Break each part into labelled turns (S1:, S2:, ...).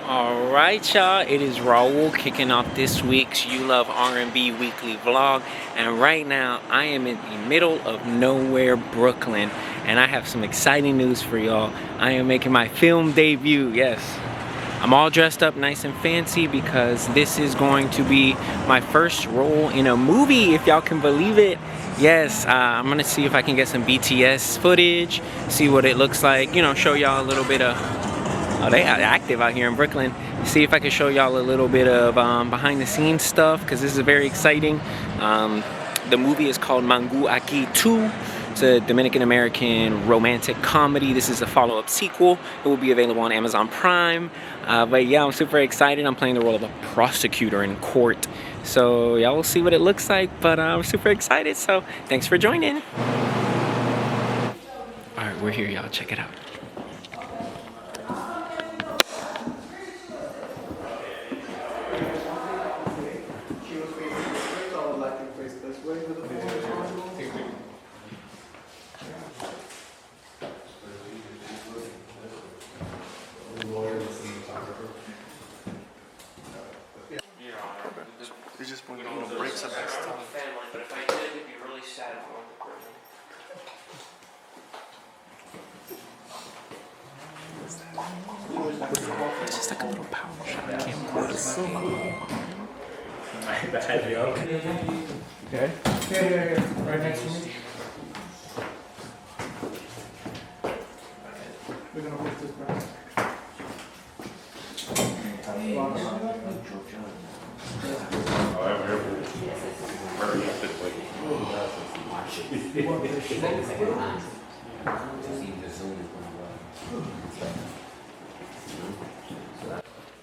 S1: Alright y'all, it is Raul kicking off this week's You Love R&B weekly vlog, and right now I am in the middle of nowhere, Brooklyn, and I have some exciting news for y'all. I am making my film debut. Yes, I'm all dressed up nice and fancy because this is going to be my first role in a movie, if y'all can believe it. Yes, I'm gonna see if I can get some BTS footage, see what it looks like, you know, show y'all a little bit of, oh, they are active out here in Brooklyn. See if I can show y'all a little bit of behind the scenes stuff, because this is very exciting. The movie is called Mangu Aki 2. It's a Dominican American romantic comedy. This is a follow-up sequel. It will be available on Amazon Prime. But yeah, I'm super excited. I'm playing the role of a prosecutor in court. So y'all will see what it looks like, but I'm super excited. So thanks for joining. All right, we're here, y'all. Check it out.
S2: It's just when breaks up next time.
S1: But if I did, it'd be really sad if I went to prison. It's just like a little power shot camcorder. It's so cool.
S2: Okay. Yeah. Right next to me. We're gonna put this back.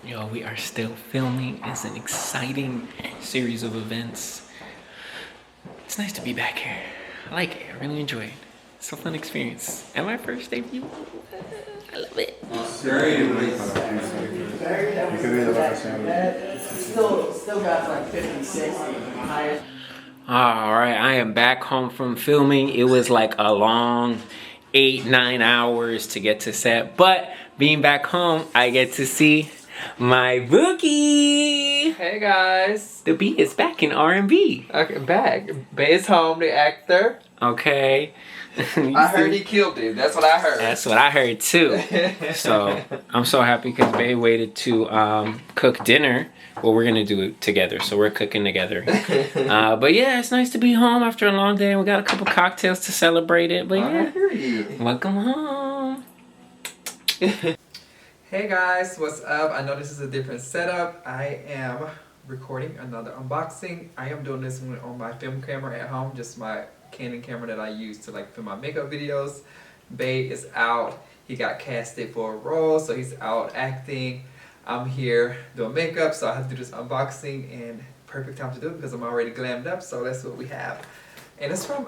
S1: Yo, we are still filming. It's an exciting series of events. It's nice to be back here. I like it. I really enjoy it. It's a fun experience. And my first debut. I love it.
S3: Still got like 50, 60.
S1: Alright, I am back home from filming. It was like a long 8-9 hours to get to set. But being back home, I get to see my bookie.
S3: Hey guys.
S1: The beat is back in R&B.
S3: Okay, back. Bay's home, the actor.
S1: Okay.
S3: I heard he killed him. That's what I heard.
S1: That's what I heard too. So I'm so happy because Bay waited to cook dinner. Well, we're gonna do it together, so we're cooking together. But yeah, it's nice to be home after a long day. We got a couple cocktails to celebrate it. But yeah,
S3: I hear you.
S1: welcome home.
S3: Hey guys, what's up? I know this is a different setup. I am recording another unboxing. I am doing this one on my film camera at home, just my Canon camera that I use to like film my makeup videos. Bay is out. He got casted for a role, so he's out acting. I'm here doing makeup, so I have to do this unboxing, and perfect time to do it because I'm already glammed up, so that's what we have. And it's from,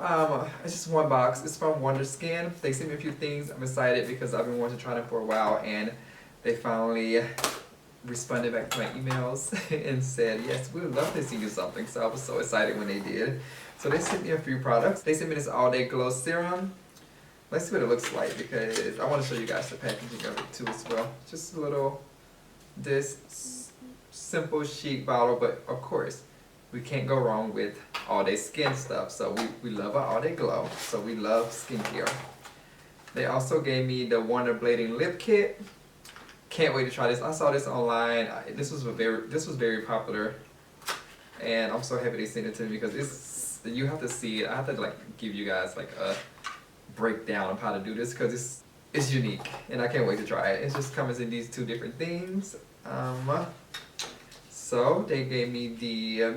S3: it's just one box. It's from Wonder Skin. They sent me a few things. I'm excited because I've been wanting to try them for a while, and they finally responded back to my emails and said, yes, we would love to see you something. So I was so excited when they did. So they sent me a few products. They sent me this all day glow serum. Let's see what it looks like because I want to show you guys the packaging of it too as well. Just a little, this simple chic bottle, but of course we can't go wrong with all day skin stuff. So we love our all day glow. So we love skincare. They also gave me the Wonder Blading lip kit. Can't wait to try this. I saw this online. This was very popular, and I'm so happy they sent it to me because you have to see it. I have to like give you guys like a breakdown of how to do this because it's unique, and I can't wait to try it. It just comes in these two different things. So they gave me the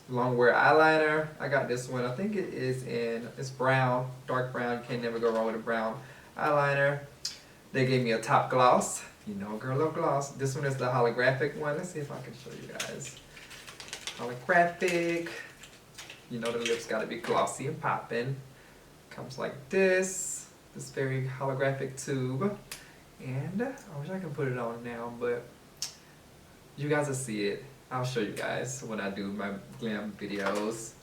S3: long wear eyeliner. I got this one. I think it's brown, dark brown. You can't never go wrong with a brown eyeliner. They gave me a top gloss. You know, girl love gloss. This one is the holographic one. Let's see if I can show you guys. Holographic. You know the lips gotta be glossy and popping. Comes like this. This very holographic tube. And I wish I could put it on now, but you guys will see it. I'll show you guys when I do my glam videos.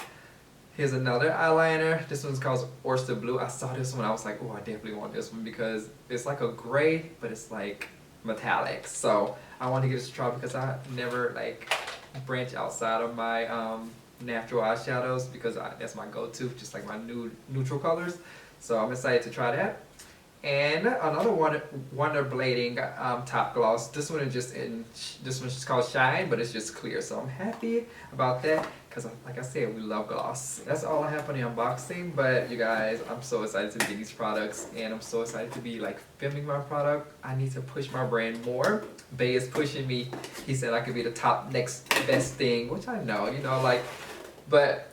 S3: Here's another eyeliner. This one's called Oyster Blue. I saw this one. I was like, oh, I definitely want this one because it's like a gray, but it's like metallic. So I want to give this a try because I never like branch outside of my natural eyeshadows because that's my go-to, just like my neutral colors. So I'm excited to try that. And another Wonder Blading top gloss. This one is just called Shine, but it's just clear. So I'm happy about that because, like I said, we love gloss. That's all I have for the unboxing. But you guys, I'm so excited to get these products, and I'm so excited to be like filming my product. I need to push my brand more. Bay is pushing me. He said I could be the top next best thing, which I know, you know, like, but.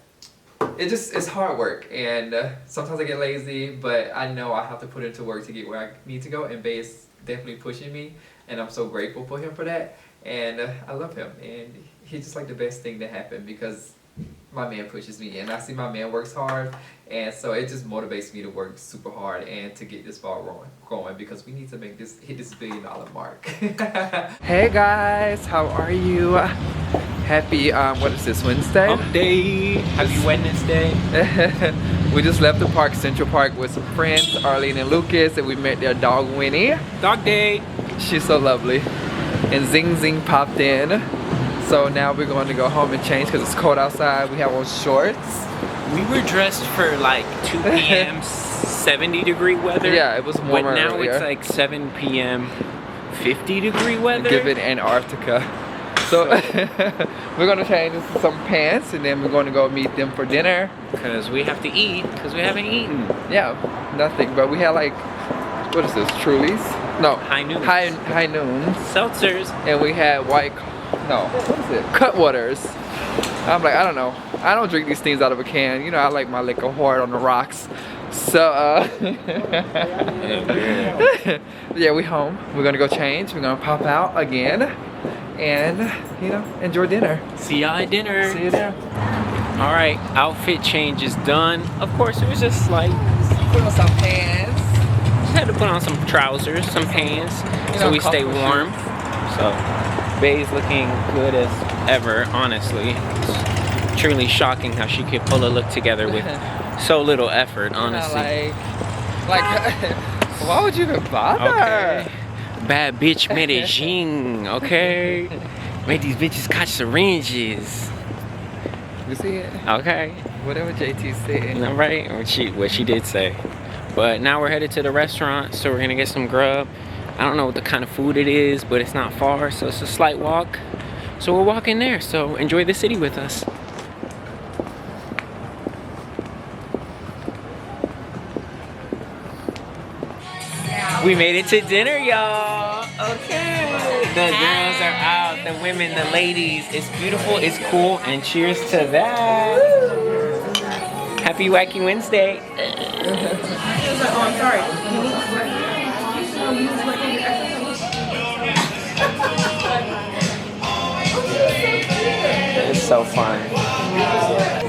S3: It's hard work, and sometimes I get lazy, but I know I have to put into work to get where I need to go, and Bay is definitely pushing me, and I'm so grateful for him for that, and I love him, and he's just like the best thing to happen because my man pushes me, and I see my man works hard, and so it just motivates me to work super hard and to get this ball going because we need to hit this $1 billion mark. Hey guys, how are you? Happy, what is this, Wednesday?
S1: Hump day. Happy Wednesday.
S3: We just left the park, Central Park, with some friends, Arlene and Lucas, and we met their dog, Winnie.
S1: Dog day.
S3: She's so lovely. And Zing Zing popped in. So now we're going to go home and change because it's cold outside. We have on shorts.
S1: We were dressed for like 2 p.m. 70-degree weather.
S3: Yeah, it was warmer
S1: But now
S3: earlier.
S1: it's like 7 p.m. 50-degree weather.
S3: Give it Antarctica. So we're gonna change into some pants and then we're gonna go meet them for dinner.
S1: Because we have to eat, because we haven't eaten.
S3: Yeah, nothing, but we had like, what is this, Trulies? No,
S1: High noons.
S3: High noons.
S1: Seltzers.
S3: And we had what is it? Cutwaters. I'm like, I don't know. I don't drink these things out of a can. You know, I like my liquor hard on the rocks. So, yeah, we home. We're gonna go change. We're gonna pop out again. And, you know, enjoy dinner.
S1: See ya at dinner.
S3: See you there.
S1: All right, outfit change is done. Of course, it was just slight.
S3: Put on some pants.
S1: Just had to put on some trousers, some pants,
S3: You
S1: so
S3: know,
S1: we stay
S3: comfortable
S1: warm. So, Bay's looking good as ever, honestly. It's truly shocking how she could pull a look together with so little effort, honestly.
S3: Like, why would you even bother?
S1: Okay. Bad bitch Medellin, okay? Made these bitches catch syringes.
S3: You see it?
S1: Okay.
S3: Whatever JT said.
S1: All right, what she did say. But now we're headed to the restaurant, so we're gonna get some grub. I don't know what the kind of food it is, but it's not far, so it's a slight walk. So we're walking there, so enjoy the city with us. We made it to dinner, y'all. Okay. The girls are out, the women, the ladies. It's beautiful, it's cool, and cheers to that. Happy Wacky Wednesday.
S4: Oh, I'm sorry.
S1: It's so fun.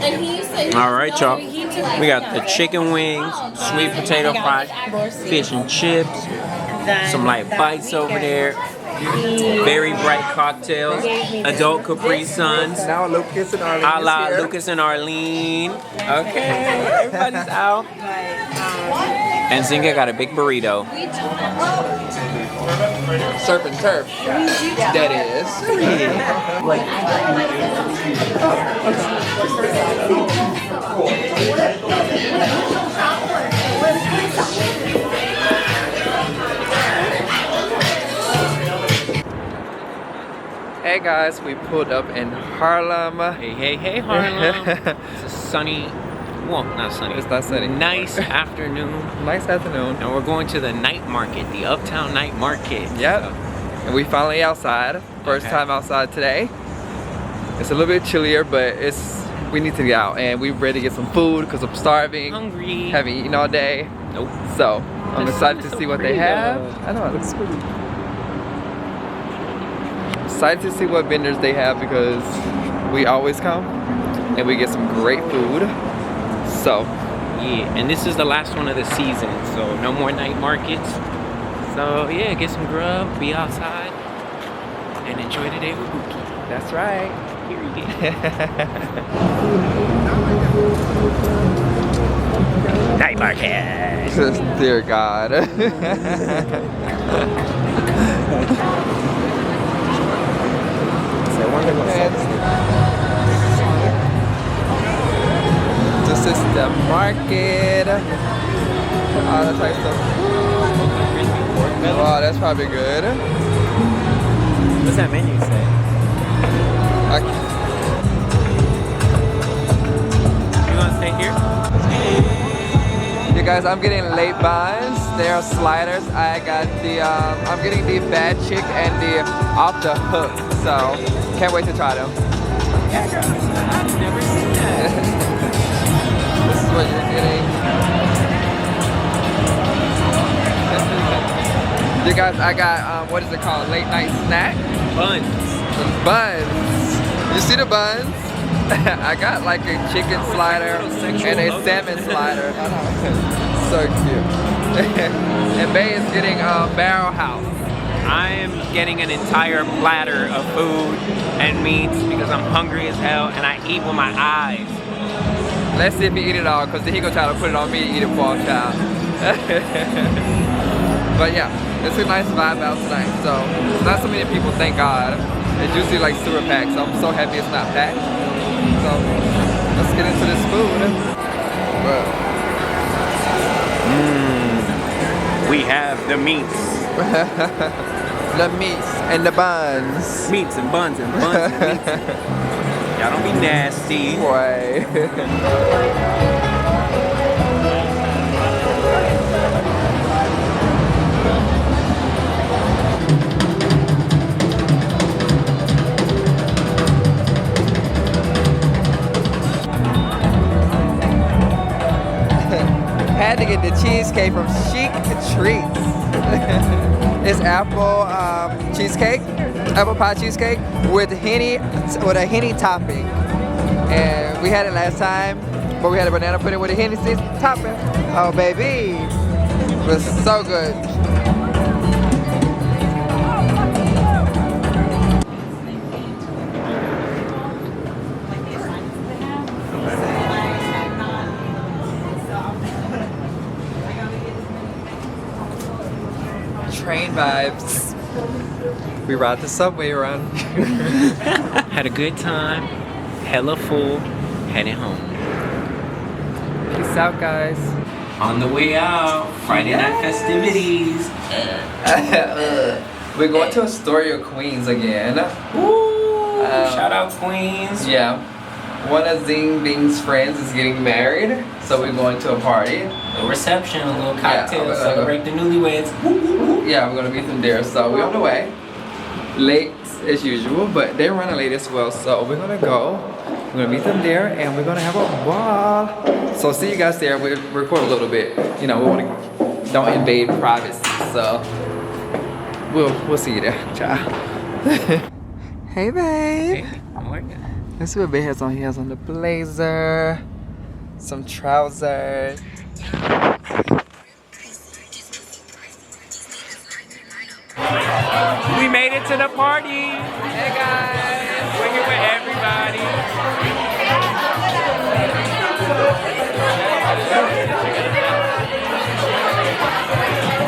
S4: And he said,
S1: All right, y'all. We got the chicken wings, sweet potato fries, fish and chips, some light bites over there, very bright cocktails, adult Capri Suns,
S3: Now Lucas and Arlene
S1: a la
S3: is here.
S1: Lucas and Arlene. Okay, everybody's out. And Zinga got a big burrito.
S3: Surf and turf. That is. Hey guys, we pulled up in Harlem.
S1: Hey, Harlem. It's a sunny, well, not sunny.
S3: It's not sunny.
S1: Nice afternoon.
S3: Nice afternoon.
S1: And we're going to the night market, the Uptown Night Market.
S3: Yep. And we finally outside. First
S1: Okay.
S3: time outside today. It's a little bit chillier, but we need to get out and we're ready to get some food because I'm starving.
S1: Hungry.
S3: Haven't eaten all day.
S1: Nope.
S3: So I'm
S1: The
S3: excited
S1: sun
S3: to
S1: is
S3: see
S1: so
S3: what they
S1: pretty,
S3: have.
S1: though.
S3: I know, it looks pretty. Excited to see what vendors they have because we always come and we get some great food. So
S1: Yeah, and this is the last one of the season, so no more night markets. So yeah, get some grub, be outside, and enjoy the day with Buki.
S3: that's right.
S1: Period. Night market.
S3: Dear God. This is the market. All that type of stuff. Wow, that's probably good.
S1: What's that menu say? You gonna stay here?
S3: You guys, I'm getting late buns. They are sliders. I got the, I'm getting the bad chick and the off the hook. So, can't wait to try them.
S1: Yeah, girl. I've never seen that.
S3: This is what you're getting. You guys, I got, what is it called? Late night snack?
S1: Buns.
S3: Buns. You see the buns? I got like a chicken slider and a salmon slider. So cute. And Bay is getting Barrel House.
S1: I am getting an entire platter of food and meats because I'm hungry as hell and I eat with my eyes.
S3: Let's see if he eat it all, because then he gonna try to put it on me to eat it for a child. But yeah, it's a nice vibe out tonight. So not so many people, thank God. It's usually like super packed, so I'm so happy it's not packed. So let's get into this food.
S1: We have the meats.
S3: The meats and the buns.
S1: Meats and buns and buns and meats. Y'all don't be nasty.
S3: Boy. Had to get the cheesecake from Chic Treats. It's apple cheesecake, apple pie cheesecake with a henny topping. And we had it last time, but we had a banana pudding with a henny topping. Oh baby, it was so good. Train vibes. We ride the subway around.
S1: Had a good time, hella full, headed home.
S3: Peace out, guys.
S1: On the way out, Friday night festivities.
S3: We're going to Astoria, Queens again.
S1: Woo! Shout out Queens.
S3: Yeah. One of Zing Bing's friends is getting married, so we're going to a party.
S1: A reception, a little cocktail,
S3: Yeah,
S1: celebrate the newlyweds.
S3: Yeah, we're gonna meet them there, so we're on the way. Late as usual, but they're running late as well, so we're gonna go. We're gonna meet them there, and we're gonna have a ball. So see you guys there. We'll record a little bit. You know, we wanna don't invade privacy, so we'll see you there. Ciao. Hey, babe.
S1: Hey, I'm working.
S3: Let's see what Babe has on. He has on the blazer, some trousers.
S1: We made it to the party.
S3: Hey guys!
S1: We're here with everybody.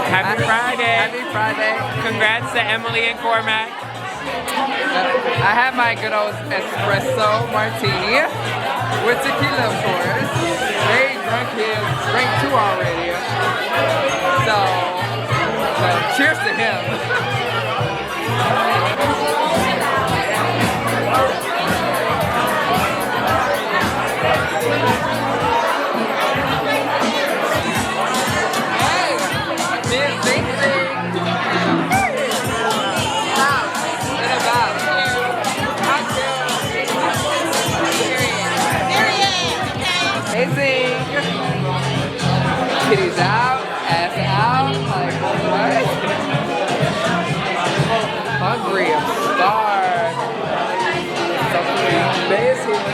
S1: Happy Friday.
S3: Happy Friday.
S1: Congrats to Emily and Cormac.
S3: I have my good old espresso martini with tequila, of course. They drank 2 already. So, cheers to him. Titties out, ass out, like what? Hungry, I'm starved. Something base here.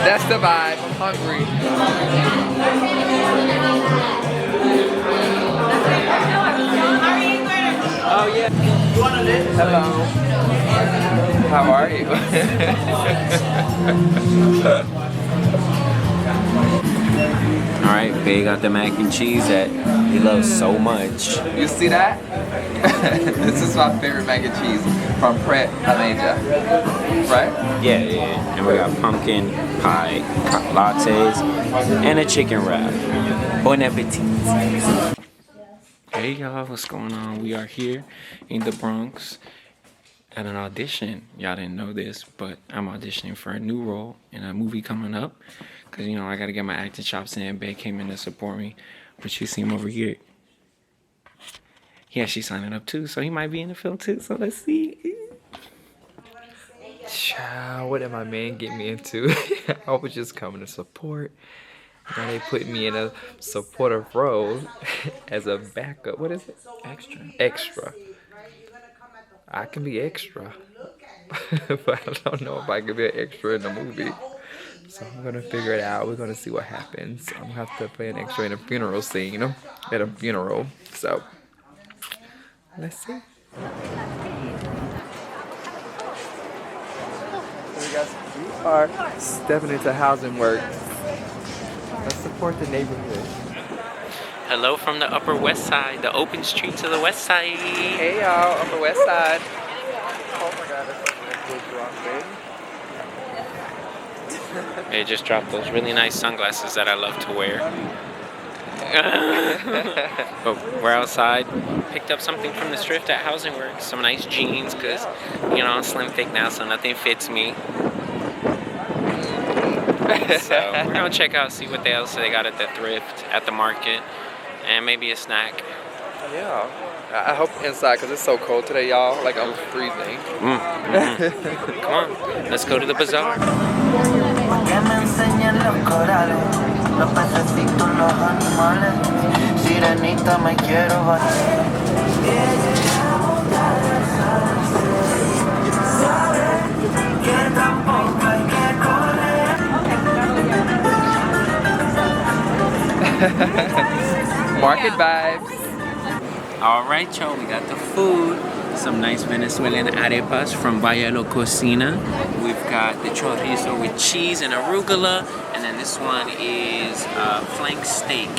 S3: That's the vibe, I'm hungry.
S1: Oh yeah.
S3: Hello. How are you?
S1: Alright, Faye got the mac and cheese that he loves so much.
S3: You see that? This is my favorite mac and cheese from Pret Aleja. Right?
S1: Yeah. And we got pumpkin pie lattes and a chicken wrap. Bon appetit. Hey y'all, what's going on? We are here in the Bronx at an audition. Y'all didn't know this, but I'm auditioning for a new role in a movie coming up. Cause you know I gotta get my acting chops in. Bae came in to support me, but you see him over here. Yeah, she's signing up too, so he might be in the film too. So let's see.
S3: Child, what did my man get me into? I was just coming to support. Now they put me in a supportive role as a backup. What is it? Extra. I can be extra. But I don't know if I can be an extra in the movie. So I'm gonna figure it out. We're gonna see what happens. I'm gonna have to play an extra in a funeral scene, at a funeral. So let's see. We are stepping into housing work. Let's support the neighborhood.
S1: Hello from the Upper West Side, the open streets of the West Side.
S3: Hey y'all, Upper West Side. Oh my God, that's such a good drop, baby.
S1: They just dropped those really nice sunglasses that I love to wear. But we're outside. Picked up something from the thrift at Housing Works. Some nice jeans, because, you know, I'm slim thick now, so nothing fits me. So we're going to check out, see what else they got at the thrift, at the market, and maybe a snack.
S3: Yeah. I hope inside, because it's so cold today, y'all. Like, I'm freezing.
S1: Come on, let's go to the bazaar.
S3: Market vibes.
S1: All right, y'all, we got the food. Some nice Venezuelan arepas from Valle Cocina. We've got the chorizo with cheese and arugula. And then this one is flank steak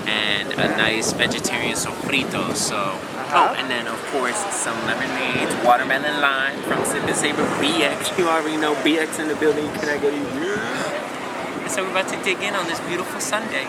S1: and a nice vegetarian sofrito. So, oh, and then of course some lemonade, watermelon lime from Sip and Savor BX. You already know BX in the building. Can I get you? And so we're about to dig in on this beautiful Sunday.